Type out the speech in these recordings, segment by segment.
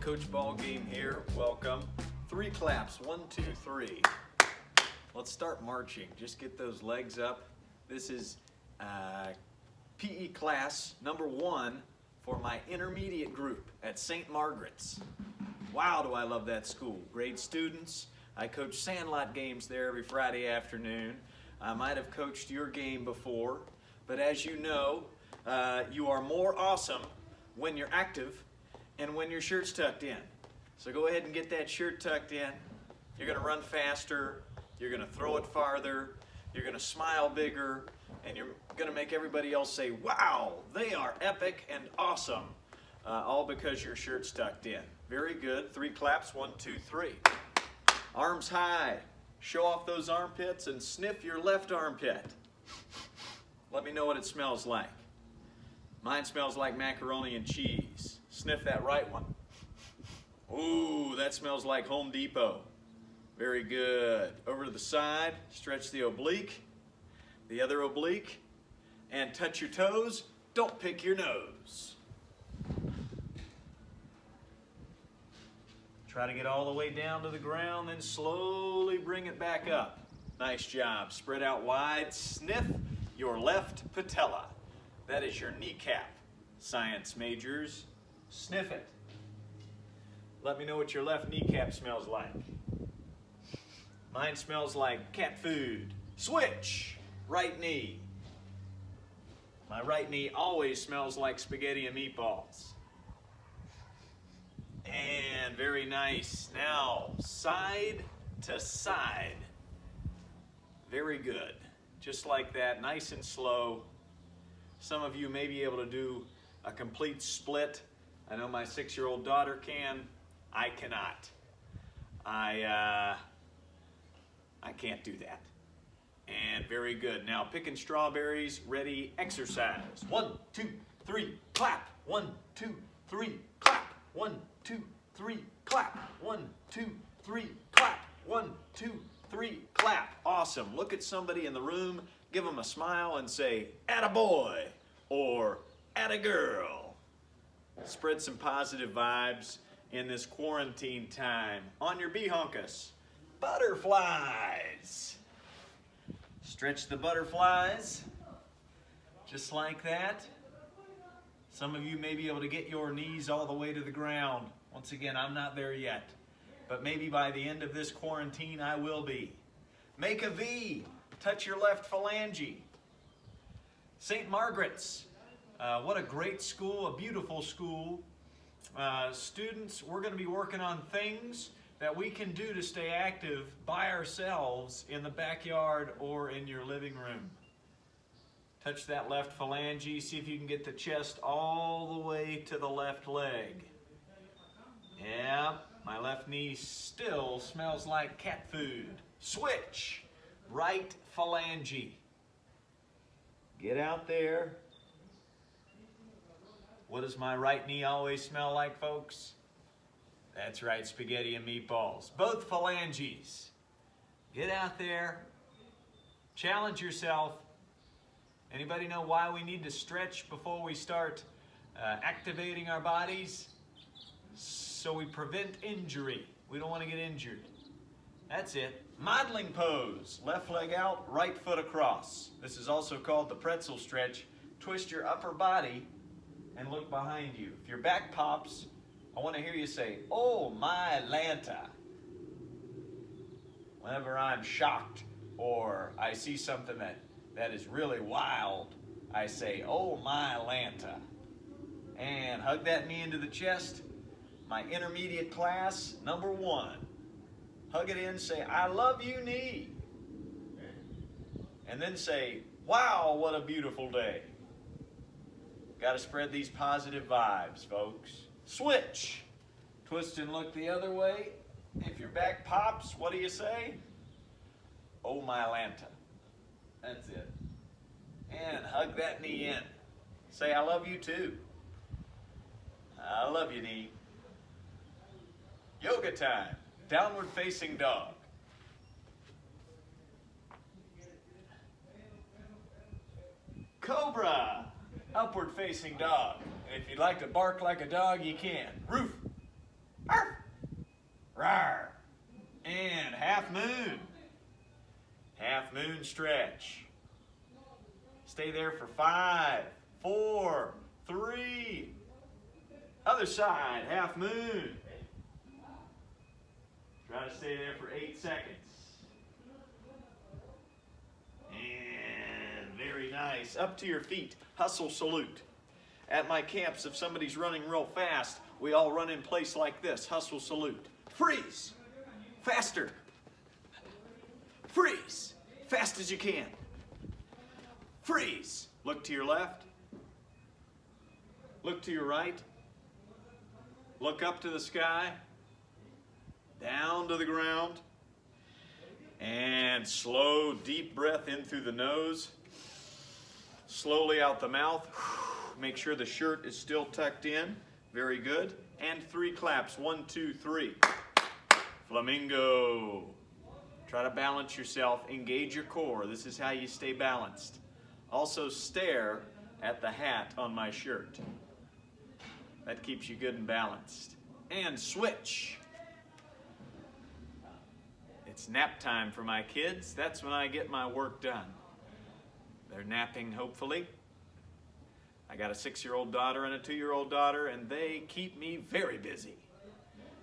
Coach Ballgame here. Welcome. 3 claps. 1, 2, 3. Let's start marching. Just get those legs up. This is PE class number 1 for my intermediate group at St. Margaret's. Wow, do I love that school. Great students. I coach sandlot games there every Friday afternoon. I might have coached your game before, but as you know, you are more awesome when you're active and when your shirt's tucked in. So go ahead and get that shirt tucked in. You're going to run faster, you're going to throw it farther, you're going to smile bigger, and you're going to make everybody else say, wow, they are epic and awesome, all because your shirt's tucked in. Very good. 3 claps. 1, 2, 3. Arms high. Show off those armpits and sniff your left armpit. Let me know what it smells like. Mine smells like macaroni and cheese. Sniff that right one. Ooh, that smells like Home Depot. Very good. Over to the side, stretch the oblique, the other oblique, and touch your toes. Don't pick your nose. Try to get all the way down to the ground, then slowly bring it back up. Nice job. Spread out wide. Sniff your left patella. That is your kneecap. Science majors, sniff it. Let me know what your left kneecap smells like. Mine smells like cat food. Switch. Right knee. My right knee always smells like spaghetti and meatballs. And very nice. Now, side to side. Very good. Just like that, nice and slow. Some of you may be able to do a complete split. I know my 6-year-old daughter can. I cannot. I can't do that. And very good. Now, picking strawberries, ready, exercise. 1, 2, 3, clap. 1, 2, 3, clap. 1, 2, 3, clap. 1, 2, 3, clap. 1, 2, 3, clap. Awesome. Look at somebody in the room, give them a smile and say, attaboy, or attagirl. Spread some positive vibes in this quarantine time. On your behunkus, butterflies. Stretch the butterflies, just like that. Some of you may be able to get your knees all the way to the ground. Once again, I'm not there yet, but maybe by the end of this quarantine, I will be. Make a V, touch your left phalange. St. Margaret's, what a great school, a beautiful school. Students, we're going to be working on things that we can do to stay active by ourselves in the backyard or in your living room. Touch that left phalange, see if you can get the chest all the way to the left leg. Yeah, my left knee still smells like cat food. Switch, right phalange. Get out there. What does my right knee always smell like, folks? That's right, spaghetti and meatballs. Both phalanges. Get out there. Challenge yourself. Anybody know why we need to stretch before we start activating our bodies? So we prevent injury. We don't want to get injured. That's it. Modeling pose. Left leg out, right foot across. This is also called the Pretzel Stretch. Twist your upper body and look behind you. If your back pops, I want to hear you say, oh my Lanta. Whenever I'm shocked or I see something that is really wild, I say, oh my Lanta. And hug that knee into the chest. My intermediate class, number 1. Hug it in, say, I love you, knee. And then say, wow, what a beautiful day. Got to spread these positive vibes, folks. Switch. Twist and look the other way. If your back pops, what do you say? Oh my Lanta. That's it. And hug that knee in. Say, I love you too. I love you, knee. Yoga time. Downward facing dog. Cobra. Upward facing dog. And if you'd like to bark like a dog, you can. Roof. Arf! Rawr! And half moon. Half moon stretch. Stay there for 5, 4, 3. Other side, half moon. Try to stay there for 8 seconds. And very nice. Up to your feet. Hustle salute. At my camps, if somebody's running real fast, we all run in place like this. Hustle salute. Freeze. Faster. Freeze. Fast as you can. Freeze. Look to your left. Look to your right. Look up to the sky. Down to the ground. And slow, deep breath in through the nose. Slowly out the mouth. Make sure the shirt is still tucked in. Very good. And 3 claps. 1, 2, 3. Flamingo. Try to balance yourself. Engage your core. This is how you stay balanced. Also stare at the hat on my shirt. That keeps you good and balanced. And switch. It's nap time for my kids. That's when I get my work done. They're napping, hopefully. I got a 6-year-old daughter and a 2-year-old daughter, and they keep me very busy.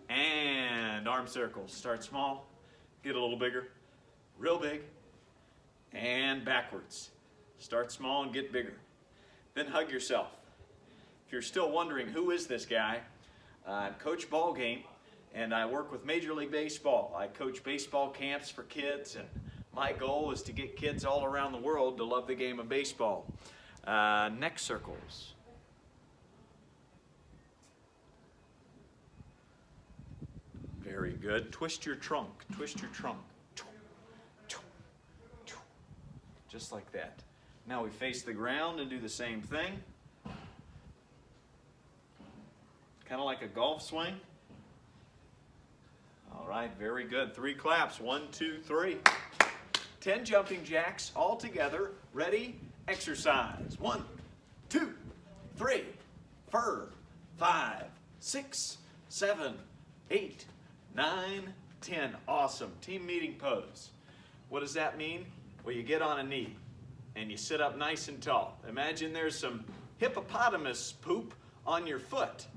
And arm circles. Start small, get a little bigger, real big, and backwards. Start small and get bigger. Then hug yourself. If you're still wondering, who is this guy? I'm Coach Ballgame, and I work with Major League Baseball. I coach baseball camps for kids, and my goal is to get kids all around the world to love the game of baseball. Neck circles. Very good. Twist your trunk. Twist your trunk. Just like that. Now we face the ground and do the same thing. Kind of like a golf swing. All right, very good. 3 claps. 1, 2, 3. 10 jumping jacks all together. Ready? Exercise. 1, 2, 3, 4, 5, 6, 7, 8, 9, 10. Awesome. Team meeting pose. What does that mean? Well, you get on a knee and you sit up nice and tall. Imagine there's some hippopotamus poop on your foot.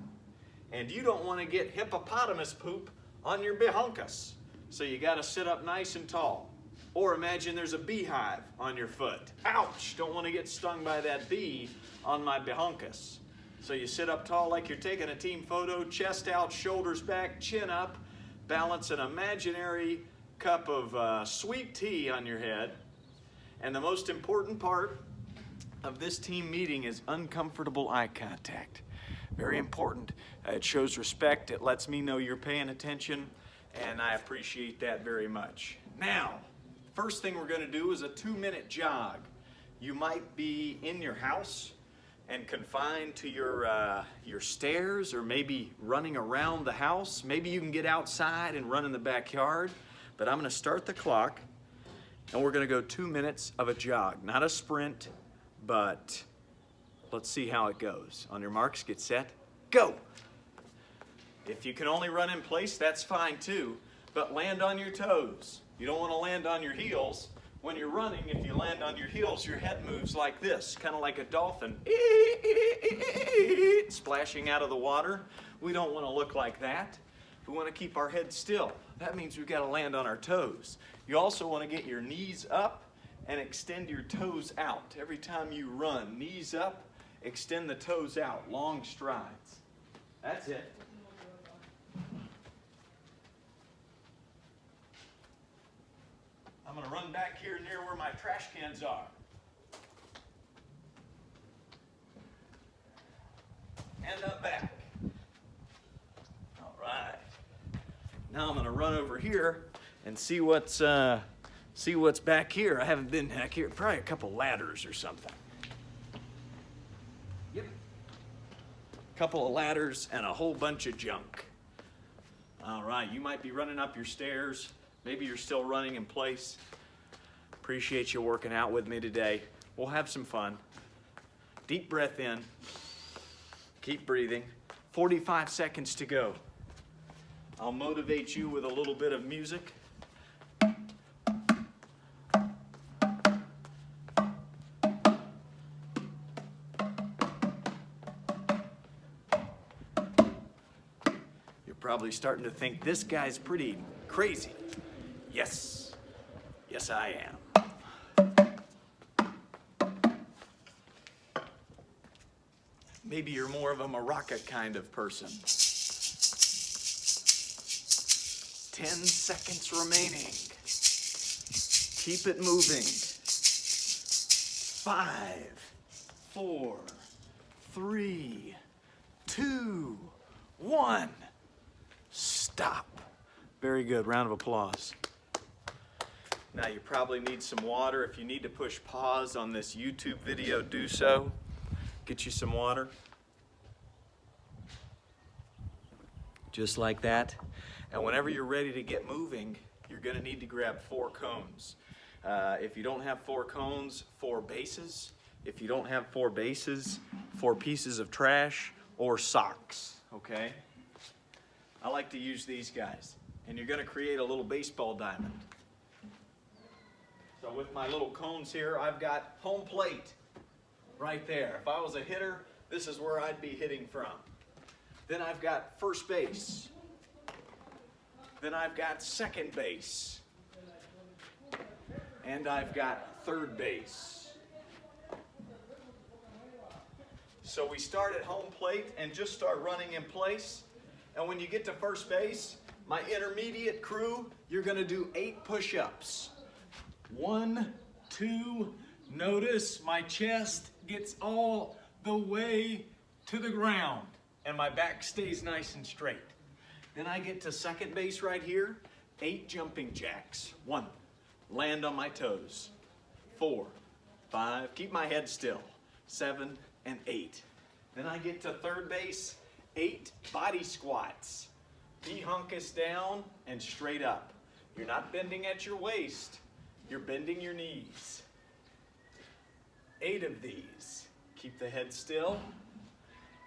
And you don't want to get hippopotamus poop on your behunkus. So you got to sit up nice and tall. Or imagine there's a beehive on your foot. Ouch! Don't want to get stung by that bee on my behunkus. So you sit up tall like you're taking a team photo, chest out, shoulders back, chin up, balance an imaginary cup of sweet tea on your head. And the most important part of this team meeting is uncomfortable eye contact. Very important. It shows respect. It lets me know you're paying attention, and I appreciate that very much. Now, first thing we're going to do is a 2-minute jog. You might be in your house and confined to your stairs, or maybe running around the house. Maybe you can get outside and run in the backyard. But I'm going to start the clock, and we're going to go 2 minutes of a jog. Not a sprint, but let's see how it goes. On your marks, get set, go! If you can only run in place, that's fine too, but land on your toes. You don't want to land on your heels. When you're running, if you land on your heels, your head moves like this, kind of like a dolphin, splashing out of the water. We don't want to look like that. We want to keep our head still. That means we've got to land on our toes. You also want to get your knees up and extend your toes out. Every time you run, knees up, extend the toes out, long strides. That's it. I'm going to run back here near where my trash cans are. And up back. All right. Now I'm going to run over here and see what's back here. I haven't been back here. Probably a couple ladders or something. Yep. A couple of ladders and a whole bunch of junk. All right. You might be running up your stairs. Maybe you're still running in place. Appreciate you working out with me today. We'll have some fun. Deep breath in. Keep breathing. 45 seconds to go. I'll motivate you with a little bit of music. You're probably starting to think this guy's pretty crazy. Yes, yes I am. Maybe you're more of a maraca kind of person. 10 seconds remaining. Keep it moving. 5, 4, 3, 2, 1. Stop. Very good. Round of applause. Now you probably need some water. If you need to push pause on this YouTube video, do so. Get you some water. Just like that. And whenever you're ready to get moving, you're going to need to grab 4 cones. If you don't have 4 cones, 4 bases. If you don't have 4 bases, 4 pieces of trash or socks, okay? I like to use these guys. And you're going to create a little baseball diamond. So with my little cones here, I've got home plate right there. If I was a hitter, this is where I'd be hitting from. Then I've got first base. Then I've got second base. And I've got third base. So we start at home plate and just start running in place. And when you get to first base, my intermediate crew, you're going to do 8 push-ups. 1, 2, notice my chest gets all the way to the ground and my back stays nice and straight. Then I get to second base right here, 8 jumping jacks. 1, land on my toes. 4, 5, keep my head still. 7 and 8. Then I get to third base, 8 body squats. Hunkus down and straight up. You're not bending at your waist, you're bending your knees. 8 of these. Keep the head still.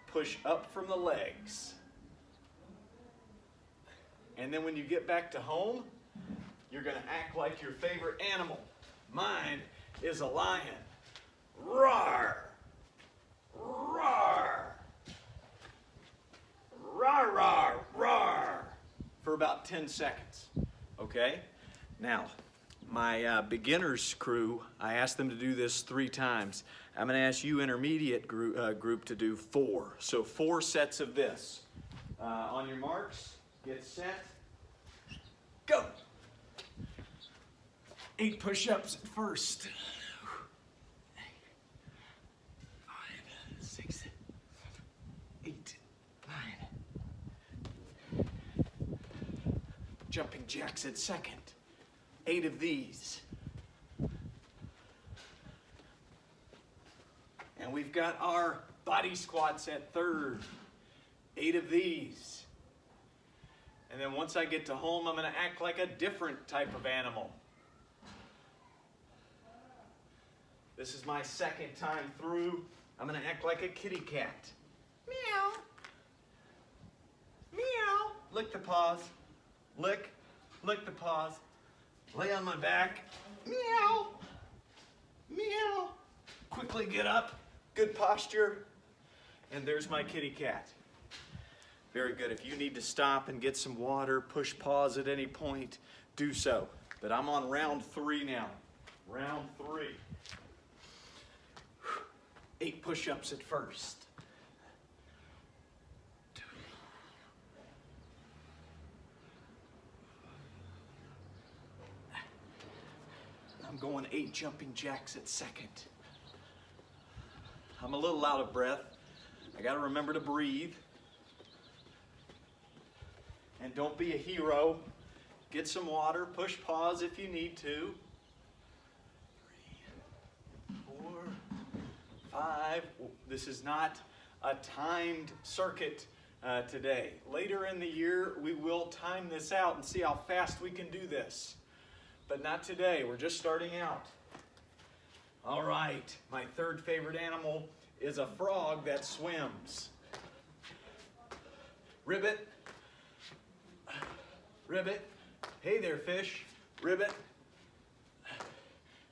Push up from the legs. And then when you get back to home, you're going to act like your favorite animal. Mine is a lion. Roar! Roar! Roar, roar, roar! For about 10 seconds. Okay? Now, my beginners crew, I asked them to do this 3 times. I'm going to ask you intermediate group to do 4. So 4 sets of this. On your marks, get set, go. 8 push-ups at first. 5, 6, 8, 9. Jumping jacks at second. 8 of these. And we've got our body squats at third. 8 of these. And then once I get to home, I'm going to act like a different type of animal. This is my second time through. I'm going to act like a kitty cat. Meow. Meow. Lick the paws. Lick. Lick the paws. Lay on my back. Meow. Meow. Quickly get up. Good posture. And there's my kitty cat. Very good. If you need to stop and get some water, push pause at any point, do so. But I'm on round 3 now. Round 3. 8 push-ups at first. 2. I'm going 8 jumping jacks at second. I'm a little out of breath. I got to remember to breathe. And don't be a hero. Get some water. Push pause if you need to. 3, 4, 5. This is not a timed circuit today. Later in the year, we will time this out and see how fast we can do this. But not today. We're just starting out. All right. My third favorite animal is a frog that swims. Ribbit. ribbit. Hey there, fish, ribbit.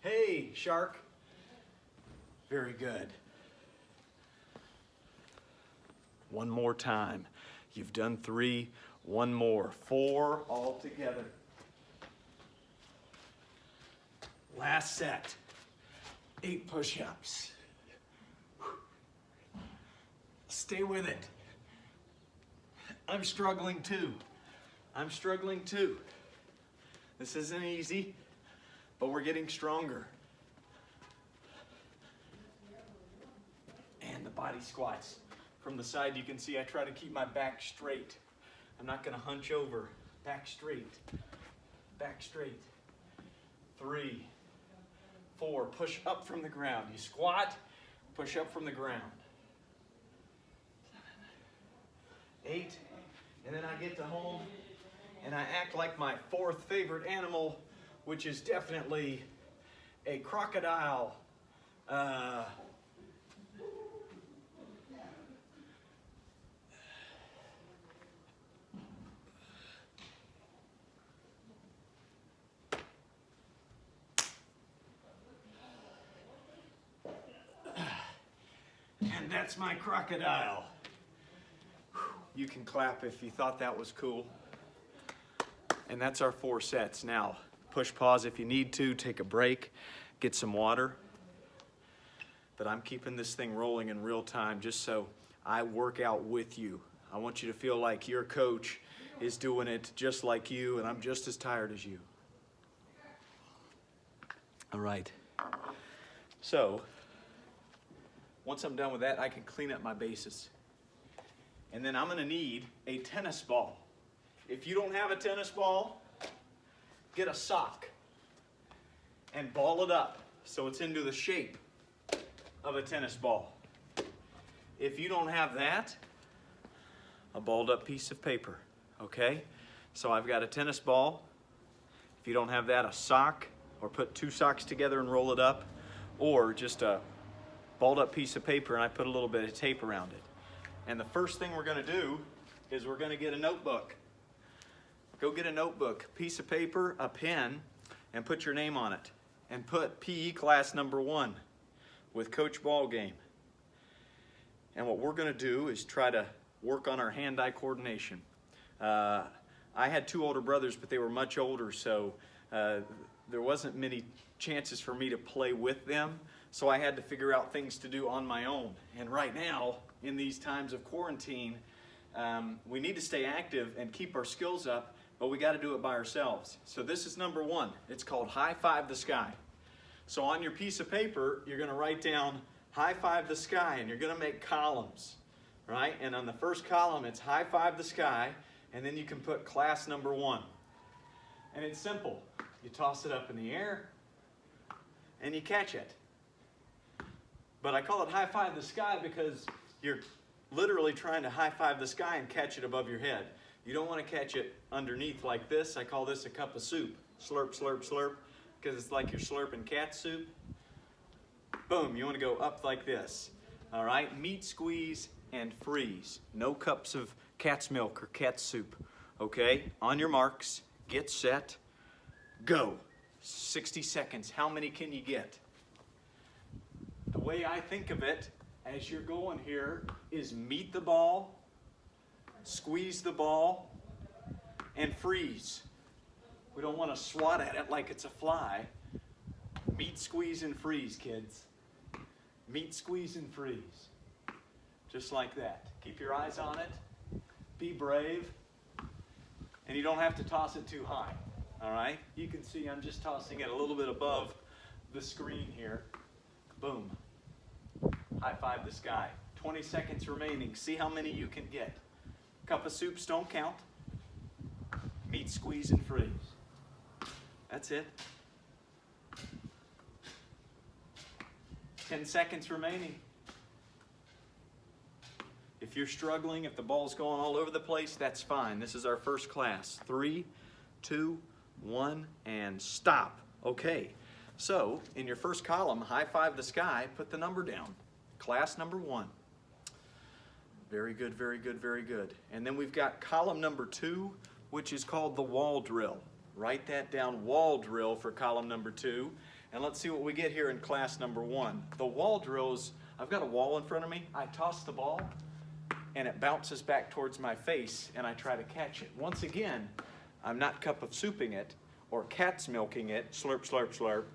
Hey, shark. Very good. One more time. You've done 3, one more. 4 all together. Last set. 8 push-ups. Stay with it. I'm struggling too. I'm struggling too. This isn't easy, but we're getting stronger. And the body squats. From the side you can see I try to keep my back straight. I'm not gonna hunch over. Back straight. Back straight. 3, 4, push up from the ground. You squat, push up from the ground. 7, 8, and then I get to home and I act like my 4th favorite animal, which is definitely a crocodile. And that's my crocodile. You can clap if you thought that was cool. And that's our 4 sets. Now, push pause if you need to, take a break, get some water. But I'm keeping this thing rolling in real time just so I work out with you. I want you to feel like your coach is doing it just like you and I'm just as tired as you. All right. So, once I'm done with that, I can clean up my bases. And then I'm gonna need a tennis ball. If you don't have a tennis ball, get a sock and ball it up so it's into the shape of a tennis ball. If you don't have that, a balled up piece of paper, okay? So I've got a tennis ball. If you don't have that, a sock, or put 2 socks together and roll it up, or just a balled up piece of paper and I put a little bit of tape around it. And the first thing we're gonna do is we're gonna get a notebook. Go get a notebook, piece of paper, a pen, and put your name on it. And put PE class number 1 with Coach Ballgame. And what we're gonna do is try to work on our hand-eye coordination. I had 2 older brothers, but they were much older, so there wasn't many chances for me to play with them. So I had to figure out things to do on my own. And right now, in these times of quarantine, we need to stay active and keep our skills up, but we got to do it by ourselves. So this is number 1. It's called High Five the Sky. So on your piece of paper, you're going to write down High Five the Sky, and you're going to make columns, right? And on the first column, it's High Five the Sky, and then you can put class number 1. And it's simple. You toss it up in the air, and you catch it. But I call it High Five the Sky because you're literally trying to high five the sky and catch it above your head. You don't want to catch it underneath like this. I call this a cup of soup. Slurp, slurp, slurp, because it's like you're slurping cat soup. Boom, you want to go up like this. All right, meat squeeze and freeze. No cups of cat's milk or cat soup. Okay, on your marks, get set, go. 60 seconds, how many can you get? The way I think of it, as you're going here, is meet the ball, squeeze the ball, and freeze. We don't want to swat at it like it's a fly. Meet, squeeze, and freeze, kids. Meet, squeeze, and freeze. Just like that. Keep your eyes on it. Be brave. And you don't have to toss it too high. All right? You can see I'm just tossing it a little bit above the screen here. Boom. High five the sky. 20 seconds remaining. See how many you can get. Cup of soups don't count. Meet, squeeze, and freeze. That's it. 10 seconds remaining. If you're struggling, if the ball's going all over the place, that's fine. This is our first class. 3, 2, 1, and stop. Okay. So, in your first column, high five the sky, put the number down. Class number 1. Very good, very good, very good. And then we've got column number 2, which is called the wall drill. Write that down, wall drill, for column number 2. And let's see what we get here in class number 1. The wall drills, I've got a wall in front of me. I toss the ball and it bounces back towards my face and I try to catch it. Once again, I'm not cup of souping it or cat's milking it, slurp, slurp, slurp.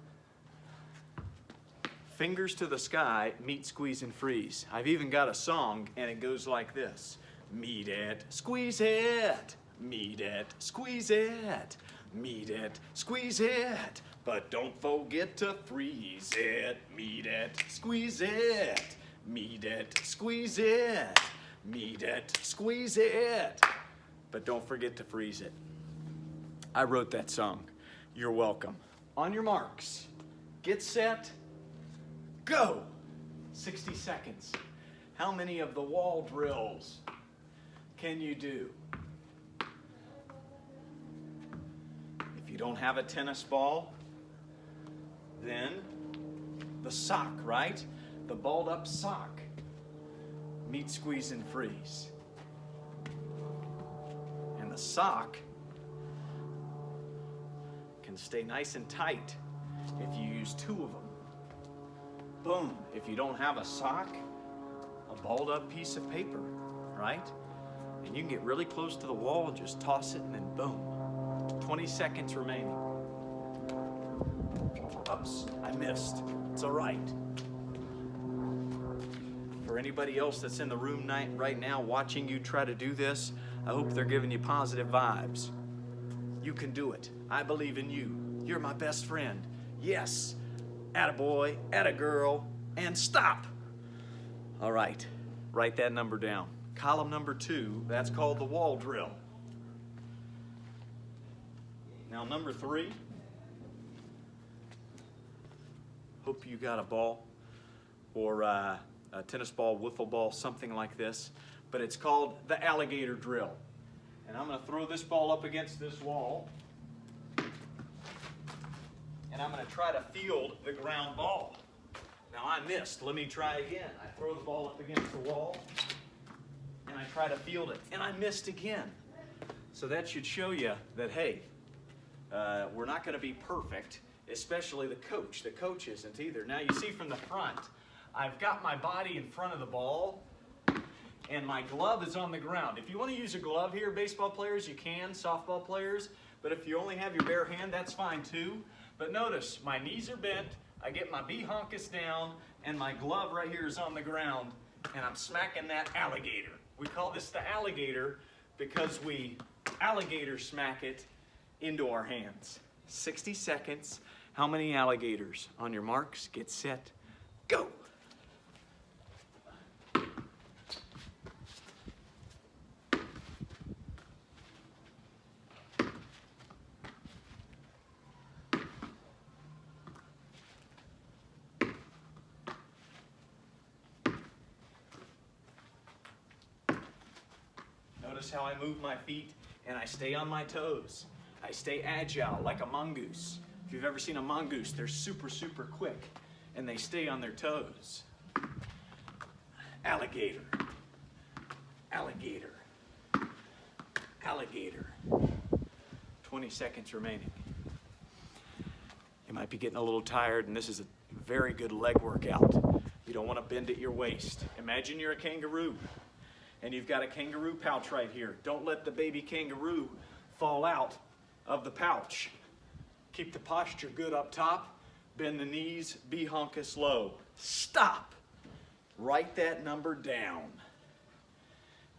Fingers to the sky, meet, squeeze, and freeze. I've even got a song and it goes like this. Meet it, squeeze it, meet it, squeeze it, meet it, squeeze it, but don't forget to freeze it. Meet it, squeeze it, meet it, squeeze it, meet it, squeeze it, but don't forget to freeze it. I wrote that song. You're welcome. On your marks, get set, go. 60 seconds. How many of the wall drills can you do? If you don't have a tennis ball, then the sock, right? The balled up sock. Meet, squeeze, and freeze. And the sock can stay nice and tight if you use 2 of them. Boom. If you don't have a sock, a balled up piece of paper, right? And you can get really close to the wall and just toss it and then boom. 20 seconds remaining. Oops, I missed. It's all right. For anybody else that's in the room right now watching you try to do this, I hope they're giving you positive vibes. You can do it. I believe in you. You're my best friend. Yes. Attaboy, attagirl, and stop. All right, write that number down. Column number 2, that's called the wall drill. Now number 3, hope you got a ball or a tennis ball, wiffle ball, something like this, but it's called the alligator drill. And I'm gonna throw this ball up against this wall, and I'm gonna try to field the ground ball. Now I missed, let me try again. I throw the ball up against the wall, and I try to field it, and I missed again. So that should show you that, hey, we're not gonna be perfect, especially the coach. The coach isn't either. Now you see from the front, I've got my body in front of the ball, and my glove is on the ground. If you wanna use a glove here, baseball players, you can, softball players, but if you only have your bare hand, that's fine too. But notice, my knees are bent, I get my B-honkus down, and my glove right here is on the ground, and I'm smacking that alligator. We call this the alligator because we alligator smack it into our hands. 60 seconds. How many alligators? On your marks, get set, go. Notice how I move my feet and I stay on my toes. I stay agile like a mongoose. If you've ever seen a mongoose, they're super, super quick and they stay on their toes. Alligator, alligator, alligator. 20 seconds remaining. You might be getting a little tired, and this is a very good leg workout. You don't want to bend at your waist. Imagine you're a kangaroo and you've got a kangaroo pouch right here. Don't let the baby kangaroo fall out of the pouch. Keep the posture good up top. Bend the knees, B-honkus low. Stop. Write that number down.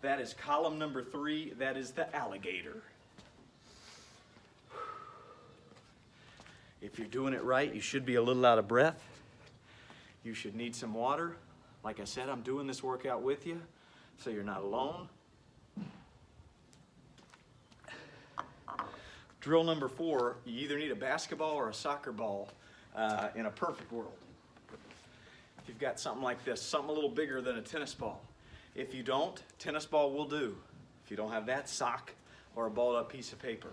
That is column number 3. That is the alligator. If you're doing it right, you should be a little out of breath. You should need some water. Like I said, I'm doing this workout with you, so you're not alone. Drill number 4, you either need a basketball or a soccer ball in a perfect world. If you've got something like this, something a little bigger than a tennis ball. If you don't, tennis ball will do. If you don't have that, sock or a balled up piece of paper.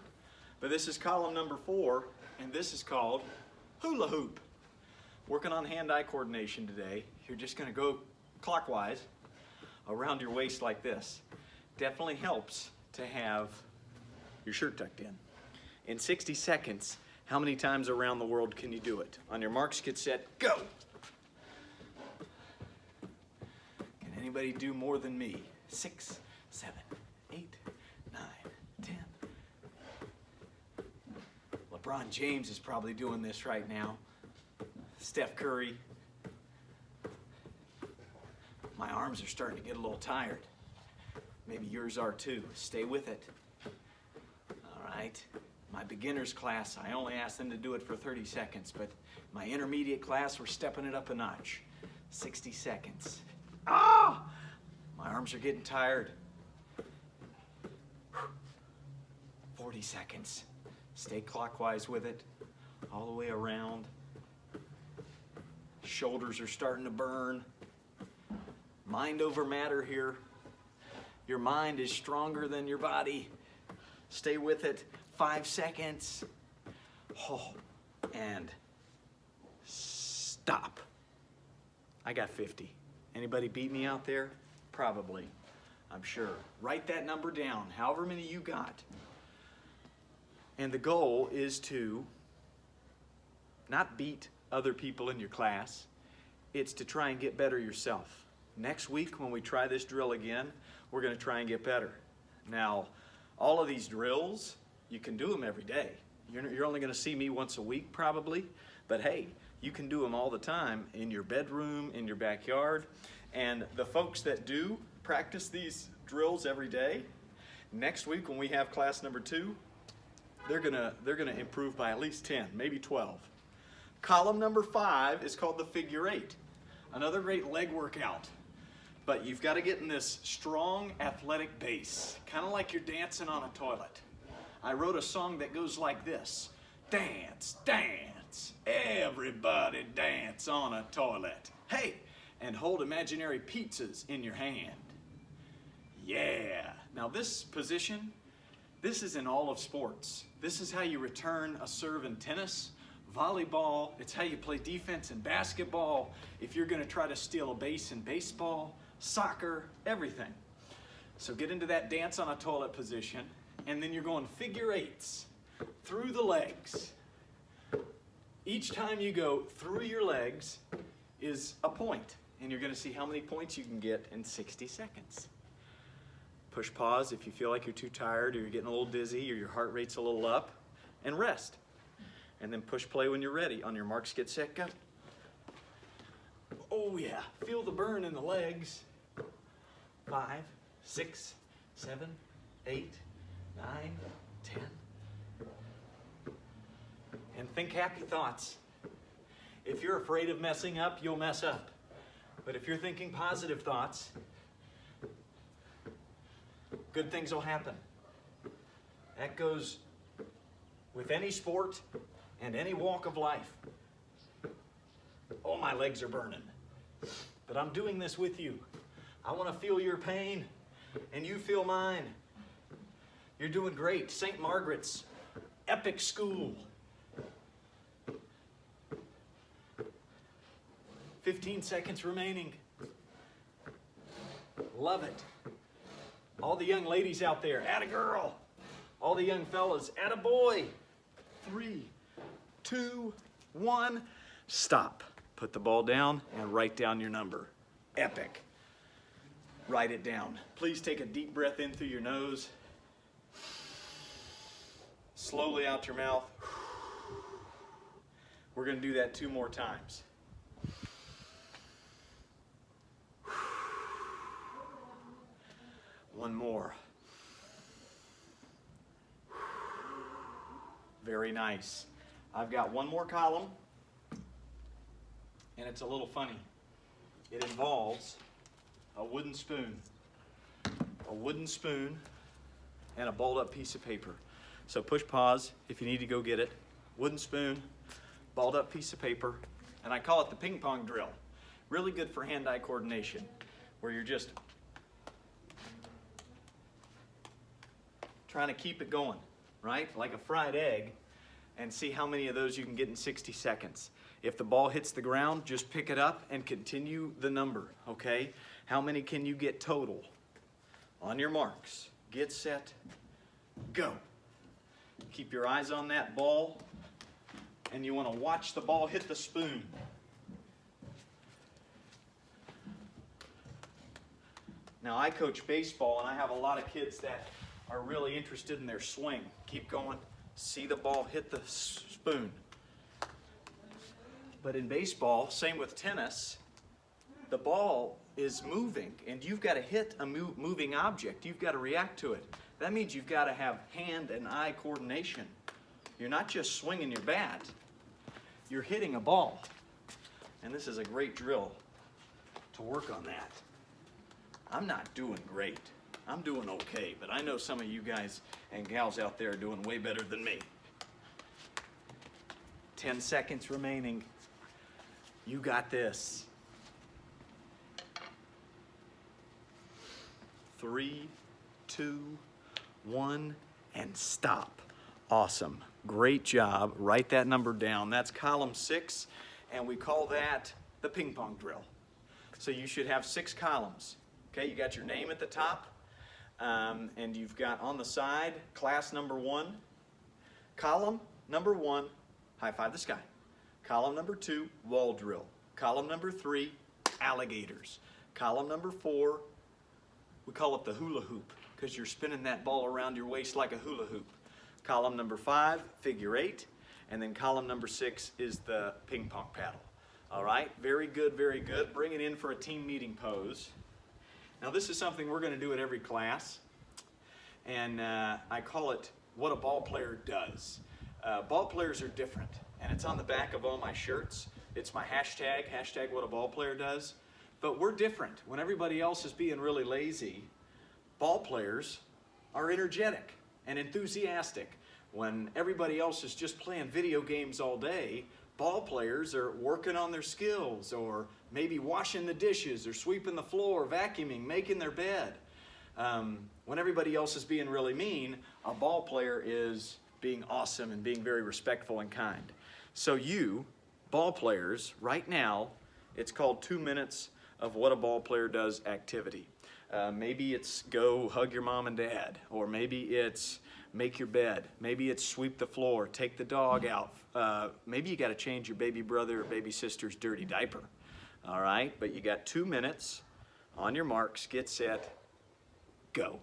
But this is column number 4, and this is called hula hoop. Working on hand-eye coordination today. You're just gonna go clockwise around your waist like this. Definitely helps to have your shirt tucked in. In 60 seconds, how many times around the world can you do it? On your marks, get set, go! Can anybody do more than me? 6, 7, 8, 9, 10. LeBron James is probably doing this right now. Steph Curry. My arms are starting to get a little tired. Maybe yours are too. Stay with it. All right. My beginner's class, I only asked them to do it for 30 seconds, but my intermediate class, we're stepping it up a notch. 60 seconds. Ah! My arms are getting tired. 40 seconds. Stay clockwise with it, all the way around. Shoulders are starting to burn. Mind over matter here. Your mind is stronger than your body. Stay with it. 5 seconds. Oh, and stop. I got 50. Anybody beat me out there? Probably, I'm sure. Write that number down, however many you got. And the goal is to not beat other people in your class. It's to try and get better yourself. Next week, when we try this drill again, we're going to try and get better. Now, all of these drills, you can do them every day. You're only going to see me once a week probably, but hey, you can do them all the time in your bedroom, in your backyard. And the folks that do practice these drills every day, next week when we have class number 2, they're gonna improve by at least 10, maybe 12. Column number 5 is called the figure 8. Another great leg workout. But you've got to get in this strong athletic base, kind of like you're dancing on a toilet. I wrote a song that goes like this. Dance, dance, everybody dance on a toilet. Hey, and hold imaginary pizzas in your hand. Yeah. Now this position, this is in all of sports. This is how you return a serve in tennis, volleyball. It's how you play defense in basketball. If you're going to try to steal a base in baseball, soccer, everything. So get into that dance on a toilet position, and then you're going figure 8s through the legs. Each time you go through your legs is a point, and you're going to see how many points you can get in 60 seconds. Push pause if you feel like you're too tired or you're getting a little dizzy or your heart rate's a little up, and rest. And then push play when you're ready. On your marks, get set, go. Oh yeah, feel the burn in the legs. 5, 6, 7, 8, 9, 10. And think happy thoughts. If you're afraid of messing up, you'll mess up. But if you're thinking positive thoughts, good things will happen. That goes with any sport and any walk of life. Oh, my legs are burning. But I'm doing this with you. I want to feel your pain, and you feel mine. You're doing great. St. Margaret's, epic school. 15 seconds remaining. Love it. All the young ladies out there, atta girl. All the young fellas, atta boy. 3, 2, 1, stop. Put the ball down and write down your number. Epic. Write it down. Please take a deep breath in through your nose. Slowly out your mouth. We're going to do that 2 more times. One more. Very nice. I've got one more column, and it's a little funny. It involves a wooden spoon. A wooden spoon and a balled up piece of paper. So push pause if you need to go get it. Wooden spoon, balled up piece of paper, and I call it the ping-pong drill. Really good for hand-eye coordination, where you're just trying to keep it going, right? Like a fried egg, and see how many of those you can get in 60 seconds. If the ball hits the ground, just pick it up and continue the number, okay? How many can you get total? On your marks, get set, go. Keep your eyes on that ball, and you want to watch the ball hit the spoon. Now, I coach baseball, and I have a lot of kids that are really interested in their swing. Keep going. See the ball hit the spoon. But in baseball, same with tennis, the ball is moving, and you've got to hit a moving object. You've got to react to it. That means you've got to have hand and eye coordination. You're not just swinging your bat. You're hitting a ball. And this is a great drill to work on that. I'm not doing great. I'm doing okay, but I know some of you guys and gals out there are doing way better than me. 10 seconds remaining. You got this. 3, 2, 1, and stop. Awesome. Great job. Write that number down. That's column 6, and we call that the ping-pong drill. So you should have 6 columns. Okay, you got your name at the top, and you've got on the side class number 1, column number 1, high five the sky. Column number 2, wall drill. Column number 3, alligators. Column number 4, we call it the hula hoop because you're spinning that ball around your waist like a hula hoop. Column number 5, figure 8, and then column number 6 is the ping pong paddle. All right, very good, very good. Bring it in for a team meeting pose. Now this is something we're going to do at every class, and I call it what a ball player does. Ball players are different, and it's on the back of all my shirts. It's my hashtag what a ball player does. But we're different. When everybody else is being really lazy, ball players are energetic and enthusiastic. When everybody else is just playing video games all day, ball players are working on their skills, or maybe washing the dishes, or sweeping the floor, vacuuming, making their bed. When everybody else is being really mean, a ball player is being awesome and being very respectful and kind. So you, ball players, right now, it's called 2 minutes of what a ball player does activity. Maybe it's go hug your mom and dad, or maybe it's make your bed, maybe it's sweep the floor, take the dog out. Maybe you got to change your baby brother or baby sister's dirty diaper. All right, but you got 2 minutes. On your marks, get set, go.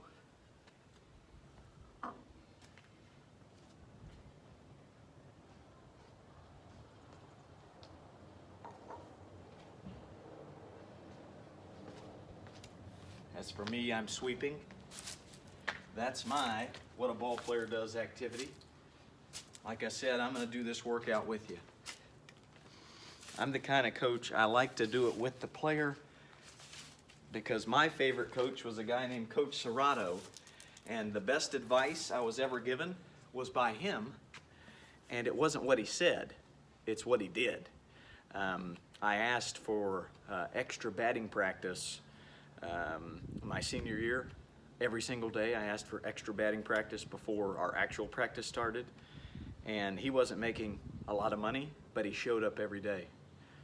As for me, I'm sweeping. That's my what a ball player does activity. Like I said, I'm going to do this workout with you. I'm the kind of coach, I like to do it with the player, because my favorite coach was a guy named Coach Serrato, and the best advice I was ever given was by him, and it wasn't what he said, it's what he did. I asked for extra batting practice my senior year. Every single day I asked for extra batting practice before our actual practice started, and he wasn't making a lot of money, but he showed up every day.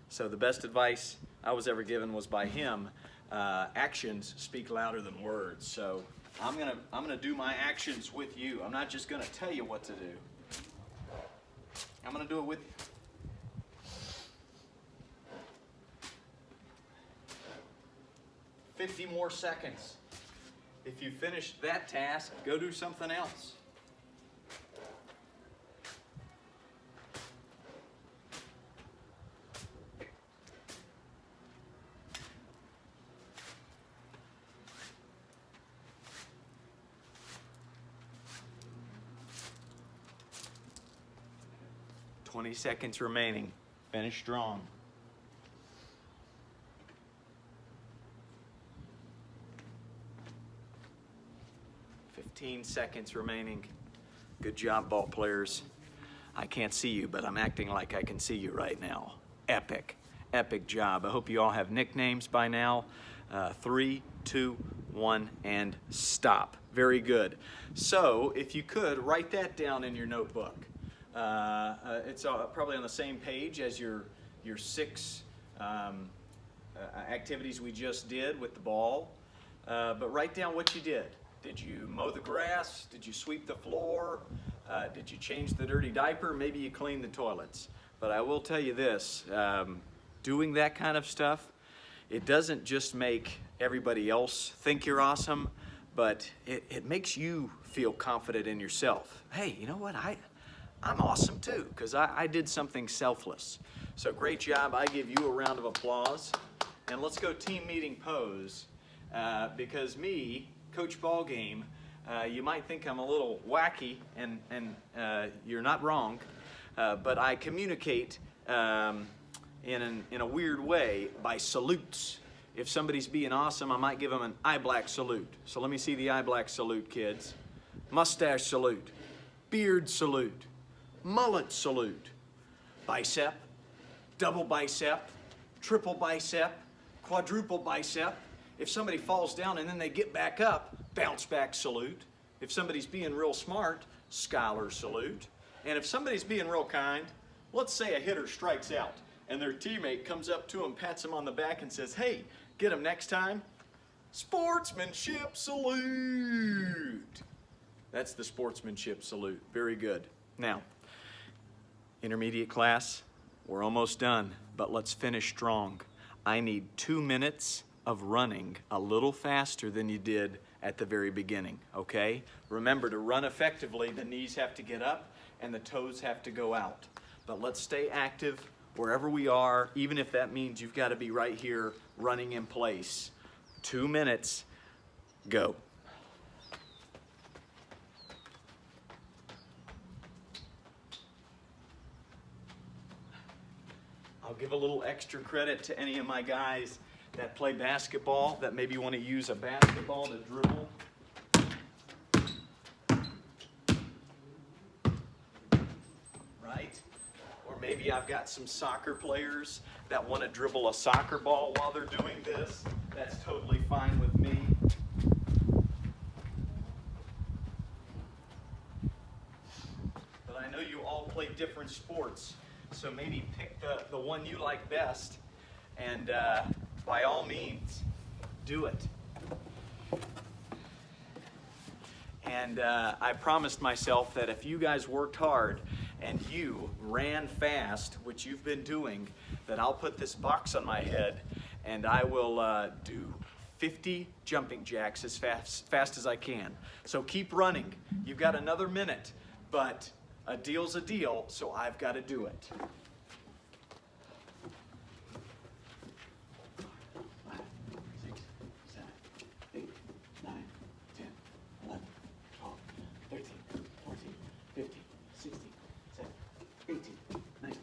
So the best advice I was ever given was by him. Actions speak louder than words. So I'm gonna do my actions with you. I'm not just gonna tell you what to do. I'm gonna do it with you. "50 more seconds. If you finish that task, go do something else." "20 seconds remaining. Finish strong." "15 seconds remaining. Good job, ball players. I can't see you, but I'm acting like I can see you right now. Epic, epic job. I hope you all have nicknames by now. 3, 2, 1, and stop. Very good. So if you could, write that down in your notebook. It's probably on the same page as your 6 activities we just did with the ball. But write down what you did. Did you mow the grass? Did you sweep the floor? Did you change the dirty diaper? Maybe you cleaned the toilets. But I will tell you this, doing that kind of stuff, it doesn't just make everybody else think you're awesome, but it makes you feel confident in yourself. Hey, you know what? I'm awesome too, because I did something selfless. So great job. I give you a round of applause. And let's go team meeting pose, because me, Coach Ballgame, you might think I'm a little wacky, and you're not wrong, but I communicate in a weird way by salutes. If somebody's being awesome, I might give them an eye black salute. So let me see the eye black salute, kids. Mustache salute, beard salute, mullet salute, bicep, double bicep, triple bicep, quadruple bicep. If somebody falls down and then they get back up, bounce back salute. If somebody's being real smart, scholar salute. And if somebody's being real kind, let's say a hitter strikes out and their teammate comes up to him, pats him on the back and says, hey, get him next time. Sportsmanship salute. That's the sportsmanship salute. Very good. Now, intermediate class, we're almost done, but let's finish strong. I need 2 minutes of running a little faster than you did at the very beginning, okay? Remember, to run effectively, the knees have to get up and the toes have to go out. But let's stay active wherever we are, even if that means you've got to be right here running in place. 2 minutes, go. I'll give a little extra credit to any of my guys that play basketball, that maybe want to use a basketball to dribble. Right? Or maybe I've got some soccer players that want to dribble a soccer ball while they're doing this. That's totally fine with me. But I know you all play different sports, so maybe pick the one you like best, and by all means, do it. And I promised myself that if you guys worked hard and you ran fast, which you've been doing, that I'll put this box on my head and I will do 50 jumping jacks as fast as I can. So keep running. You've got another minute, but a deal's a deal, so I've got to do it. 5, 6, 7, 8, 9, 10, 11, 12, 13, 14, 15, 16, 17, 18, 19,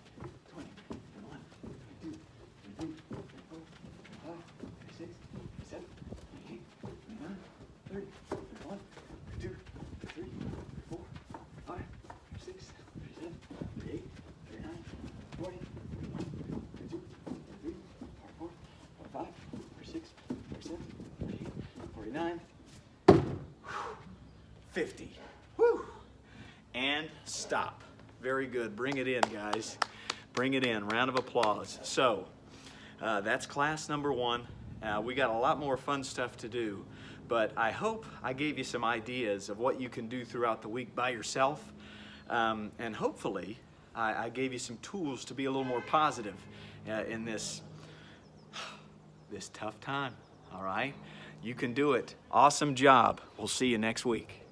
20, 21, 22, 23, 24, 25, 26, 27, 28, 29, 30, 31, 32, 33, 34, 35, 36, 37, 38, 39, 40, 41, 42, 43, 44, 45, 46, 47, 48, 49, 50. Whew. And stop. Very good. Bring it in, guys. Bring it in. Round of applause. So, that's class number 1. We got a lot more fun stuff to do, but I hope I gave you some ideas of what you can do throughout the week by yourself, and hopefully I gave you some tools to be a little more positive in this tough time. All right? You can do it. Awesome job. We'll see you next week.